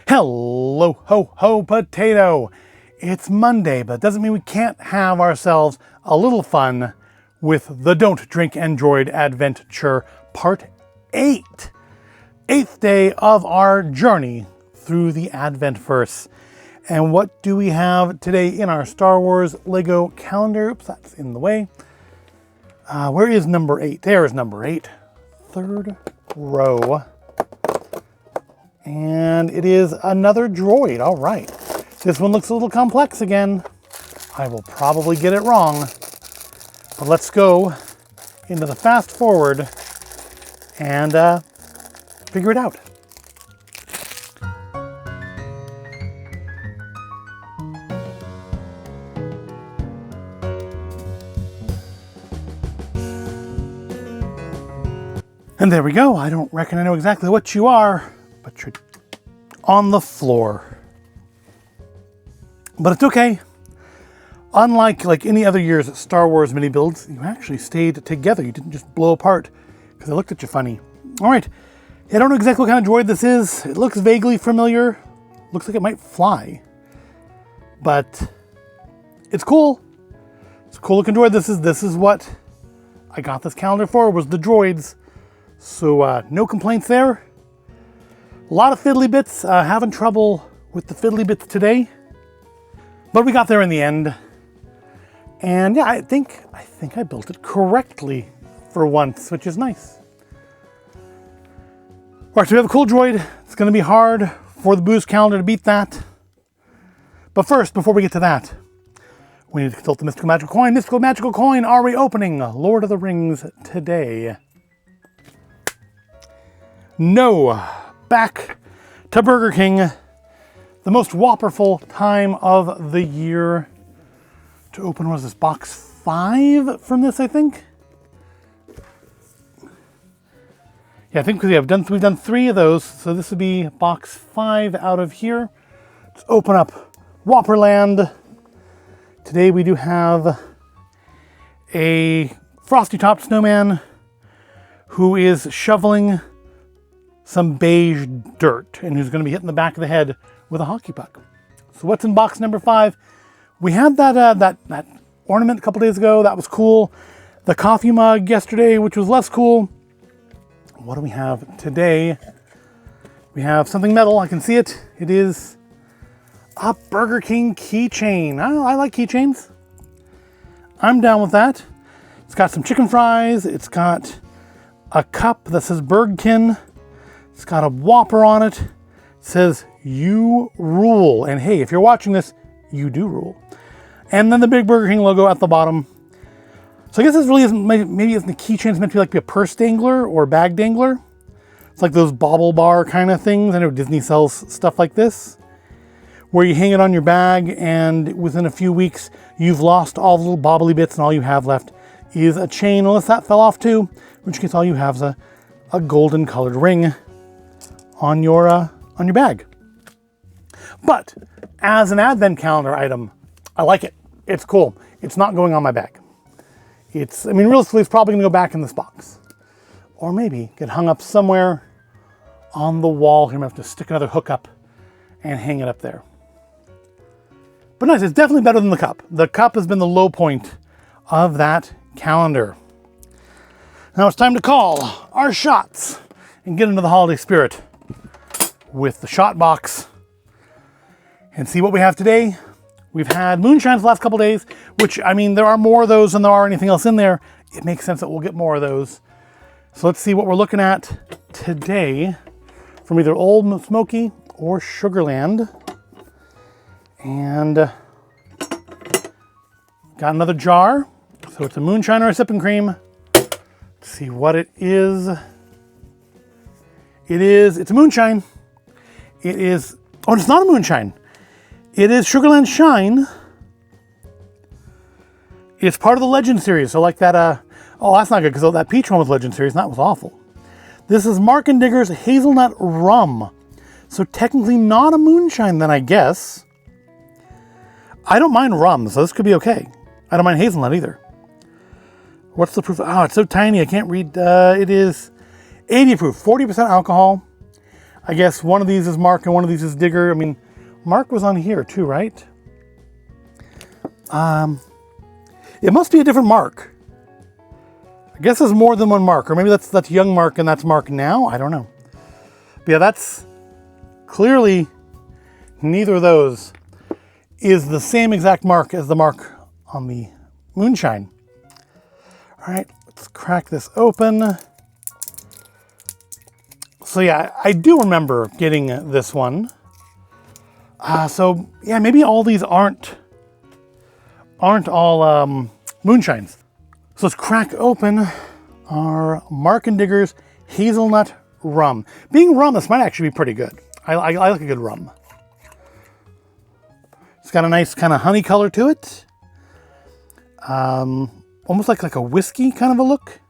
Hello, ho, ho, potato. It's Monday, but it doesn't mean we can't have ourselves a little fun with the Don't Drink and Droid Advent-ture Part 8. 8th day of our journey through the Advent-verse. And what do we have today in our Star Wars Lego calendar? Oops, that's in the way. Where is number 8? There is number 8. Third row. And it is another droid. All right. This one looks a little complex again. I will probably get it wrong. But let's go into the fast forward and figure it out. And there we go. I don't reckon I know exactly what you are, but you're on the floor. But it's okay. Unlike any other year's Star Wars mini builds, you actually stayed together. You didn't just blow apart because I looked at you funny. All right. I don't know exactly what kind of droid this is. It looks vaguely familiar. Looks like it might fly. But it's cool. It's a cool looking droid. This is what I got this calendar for, was the droids. So no complaints there. A lot of fiddly bits. Having trouble with the fiddly bits today. But we got there in the end. And yeah, I think I built it correctly for once, which is nice. All right, so we have a cool droid. It's going to be hard for the boost calendar to beat that. But first, before we get to that, we need to consult the mystical magical coin. Mystical magical coin, are we opening Lord of the Rings today? No. Back to Burger King. The most whopperful time of the year to open. Was this box 5 from this, I think? Yeah, I think we've done 3 of those, so this would be box 5 out of here. Let's open up Whopperland. Today we do have a frosty topped snowman who is shoveling some beige dirt and who's going to be hitting the back of the head with a hockey puck. So what's in box number 5? We had that ornament a couple days ago. That was cool. The coffee mug yesterday, which was less cool. What do we have today? We have something metal. I can see it. It is a Burger King keychain. I like keychains. I'm down with that. It's got some chicken fries. It's got a cup that says Burgkin. It's got a Whopper on it. It says, "You rule." And hey, if you're watching this, you do rule. And then the big Burger King logo at the bottom. So I guess this really isn't, maybe isn't the keychain. It's meant to be a purse dangler or bag dangler. It's like those bobble bar kind of things. I know Disney sells stuff like this, where you hang it on your bag and within a few weeks, you've lost all the little bobbly bits and all you have left is a chain, unless that fell off too, in which case all you have is a golden colored ring on your bag. But as an advent calendar item, I like it. It's cool. It's not going on my bag. Realistically, it's probably gonna go back in this box. Or maybe get hung up somewhere on the wall. Here, I'm gonna have to stick another hook up and hang it up there. But nice, it's definitely better than the cup. The cup has been the low point of that calendar. Now it's time to call our shots and get into the holiday spirit with the shot box and see what we have today. We've had moonshines the last couple days, which, there are more of those than there are anything else in there. It makes sense that we'll get more of those. So let's see what we're looking at today from either Ole Smokey or Sugarland. And got another jar. So it's a moonshine or a sippin' cream. Let's see what it is. It's a moonshine. It's not a moonshine. It is Sugarlands Shine. It's part of the Legend series. So like that, that's not good because that peach one was Legend series and that was awful. This is Mark and Digger's Hazelnut Rum. So technically not a moonshine then, I guess. I don't mind rum, so this could be okay. I don't mind hazelnut either. What's the proof? Oh, it's so tiny I can't read. It is 80 proof, 40% alcohol. I guess one of these is Mark and one of these is Digger. I mean, Mark was on here too, right? It must be a different Mark. I guess there's more than one Mark, or maybe that's young Mark and that's Mark now. I don't know. But yeah, that's clearly neither of those is the same exact Mark as the Mark on the Moonshine. All right, let's crack this open. So yeah, I do remember getting this one. So yeah, maybe all these aren't all moonshines. So let's crack open our Mark and Digger's hazelnut rum. Being rum, this might actually be pretty good. I like a good rum. It's got a nice kind of honey color to it. Almost like a whiskey kind of a look.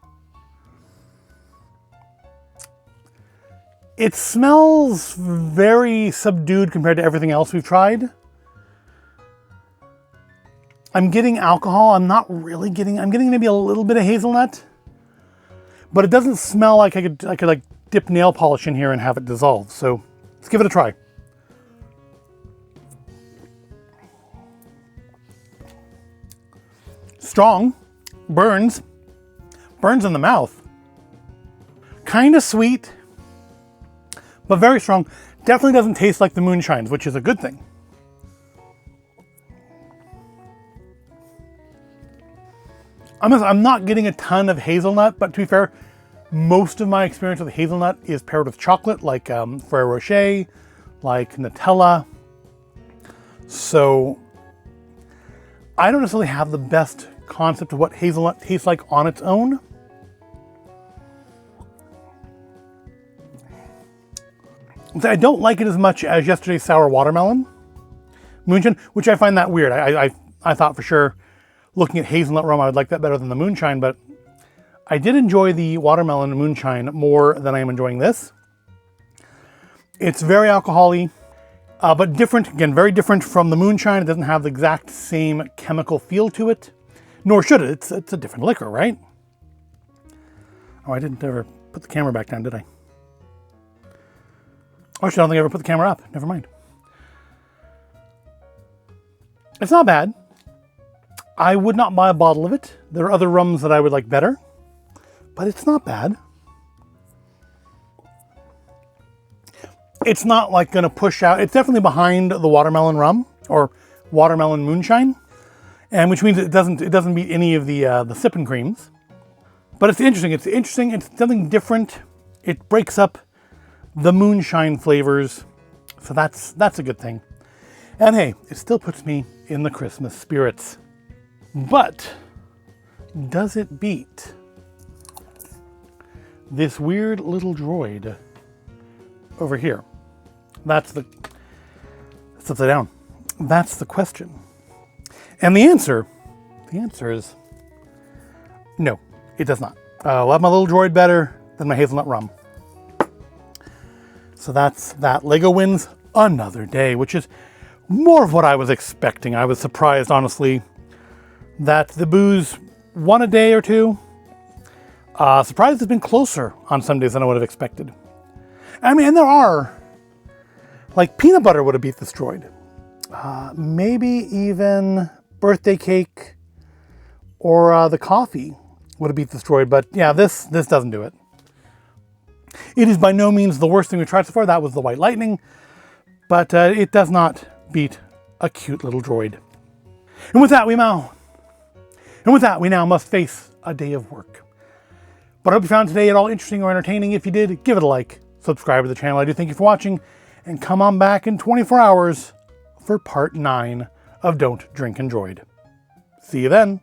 It smells very subdued compared to everything else we've tried. I'm getting alcohol. I'm getting maybe a little bit of hazelnut, but it doesn't smell like I could like dip nail polish in here and have it dissolve. So let's give it a try. Strong, burns in the mouth. Kind of sweet, but very strong. Definitely doesn't taste like the moonshines, which is a good thing. I'm not getting a ton of hazelnut, but to be fair, most of my experience with hazelnut is paired with chocolate, like Ferrero Rocher, like Nutella. So I don't necessarily have the best concept of what hazelnut tastes like on its own. I don't like it as much as yesterday's sour watermelon moonshine, which I find that weird. I thought for sure, looking at hazelnut rum, I would like that better than the moonshine, but I did enjoy the watermelon moonshine more than I am enjoying this. It's very alcohol-y, but different. Again, very different from the moonshine. It doesn't have the exact same chemical feel to it, nor should it. It's a different liquor, right? Oh, I didn't ever put the camera back down, did I? Oh, actually, I don't think I ever put the camera up. Never mind. It's not bad. I would not buy a bottle of it. There are other rums that I would like better, but it's not bad. It's not like going to push out. It's definitely behind the watermelon rum or watermelon moonshine, and which means it doesn't beat any of the sippin' creams. But it's interesting. It's interesting. It's something different. It breaks up the moonshine flavors, so that's a good thing. And hey, it still puts me in the Christmas spirits. But does it beat this weird little droid over here? That's upside down. That's the question. And the answer is no, it does not. I love my little droid better than my hazelnut rum. So that's that. Lego wins another day, which is more of what I was expecting. I was surprised, honestly, that the booze won a day or two. Surprised it's been closer on some days than I would have expected. I mean, and there are, like peanut butter would have beat this droid. Maybe even birthday cake or the coffee would have beat this droid. But yeah, this doesn't do it. It is by no means the worst thing we tried so far. That was the White Lightning. But it does not beat a cute little droid. And with that, we now must face a day of work. But I hope you found today at all interesting or entertaining. If you did, give it a like, subscribe to the channel. I do thank you for watching, and come on back in 24 hours for part 9 of Don't Drink and Droid. See you then.